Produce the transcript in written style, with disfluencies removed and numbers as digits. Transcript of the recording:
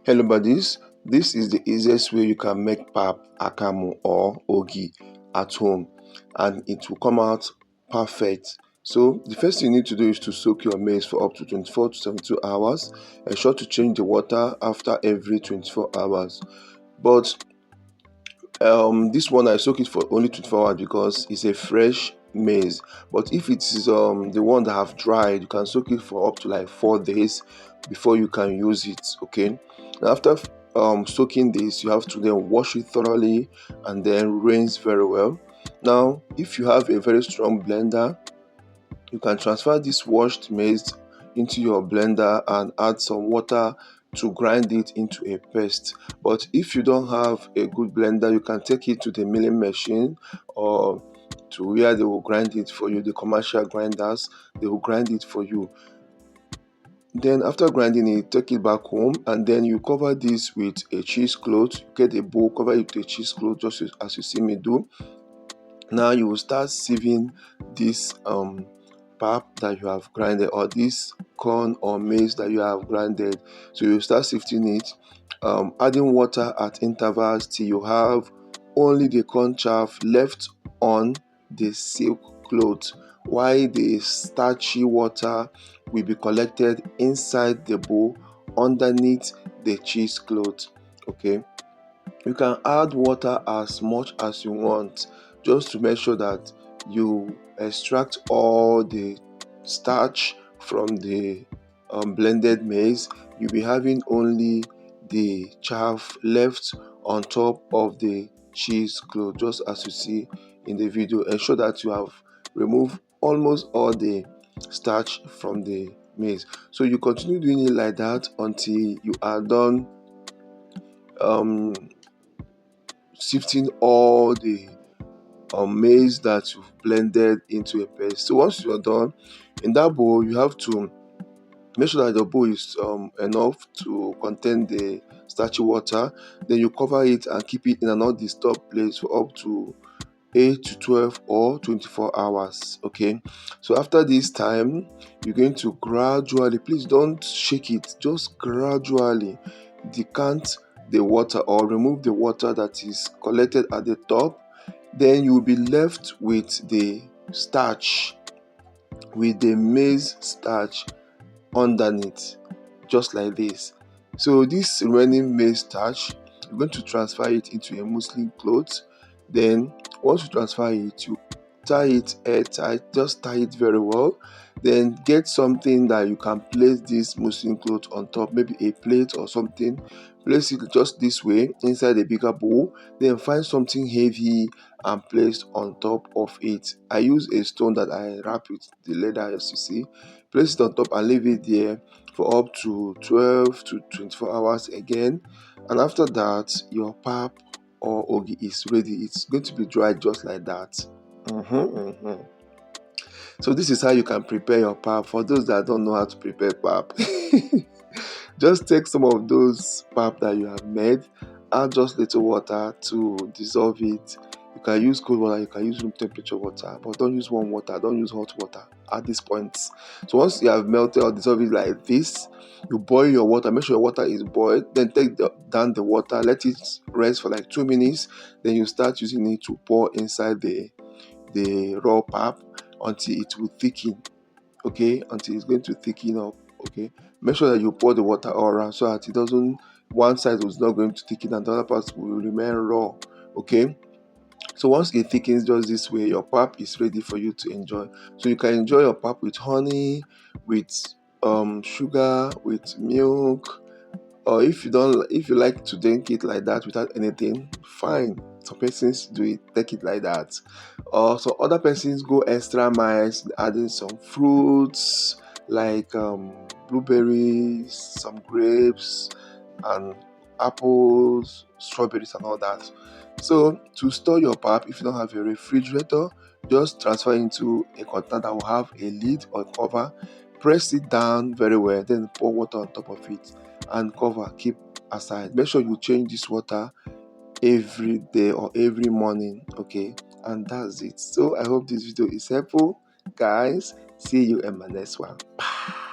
Hello buddies, this is the easiest way you can make pap, akamu or ogi at home and it will come out perfect. So the first thing you need to do is to soak your maize for up to 24 to 72 hours. Ensure to change the water after every 24 hours. But this one I soak it for only 24 hours because it's a fresh maize. But if it is the one that have dried, you can soak it for up to like 4 days before you can use it. Okay, now after soaking this, you have to then wash it thoroughly and then rinse very well. Now if you have a very strong blender, you can transfer this washed maize into your blender and add some water to grind it into a paste. But if you don't have a good blender, you can take it to the milling machine or to where they will grind it for you. The commercial grinders, they will grind it for you. Then after grinding it, take it back home and then you cover this with a cheesecloth. Get a bowl, cover it with a cheesecloth just as you see me do. Now you will start sieving this pap that you have grinded, or this corn or maize that you have grinded. So you start sifting it, adding water at intervals till you have only the corn chaff left on the silk cloth, while the starchy water will be collected inside the bowl underneath the cheesecloth. Okay, you can add water as much as you want, just to make sure that you extract all the starch from the blended maize. You'll be having only the chaff left on top of the cheesecloth, just as you see in the video. Ensure that you have removed almost all the starch from the maize. So you continue doing it like that until you are done sifting all the maize that you've blended into a paste. So once you're done in that bowl, you have to make sure that the bowl is enough to contain the starchy water. Then you cover it and keep it in an undisturbed place for up to 8 to 12 or 24 hours. Okay, so after this time, you're going to gradually, please don't shake it, just gradually decant the water or remove the water that is collected at the top. Then you'll be left with the starch, with the maize starch underneath, just like this. So this remaining maize starch, you're going to transfer it into a muslin cloth. Then once you transfer it, you tie it airtight, just tie it very well. Then get something that you can place this muslin cloth on top, maybe a plate or something. Place it just this way inside a bigger bowl. Then find something heavy and place on top of it. I use a stone that I wrap with the leather, as you see. Place it on top and leave it there for up to 12 to 24 hours again. And after that, your pap or ogi is ready. It's going to be dry just like that. So this is how you can prepare your pap. For those that don't know how to prepare pap, just take some of those pap that you have made, add just little water to dissolve it. You can use cold water, you can use room temperature water, but don't use warm water, don't use hot water at this point. So once you have melted or dissolved it like this, you boil your water. Make sure your water is boiled. Then take down the water, let it rest for like 2 minutes. Then you start using it to pour inside the raw pap until it will thicken. Okay, until it's going to thicken up. Okay, make sure that you pour the water all around so that it doesn't, one side is not going to thicken and the other part will remain raw. Okay, so once it thickens just this way, your pap is ready for you to enjoy. So you can enjoy your pap with honey, with sugar, with milk, or if you like to drink it like that without anything, fine. Some persons do it, take it like that. Or so other persons go extra miles, adding some fruits like blueberries, some grapes, and apples, strawberries, and all that. So to store your pap, if you don't have a refrigerator, just transfer into a container that will have a lid or cover. Press it down very well, then pour water on top of it and cover. Keep aside. Make sure you change this water every day or every morning. Okay, and that's it. So I hope this video is helpful, guys. See you in my next one. Bye.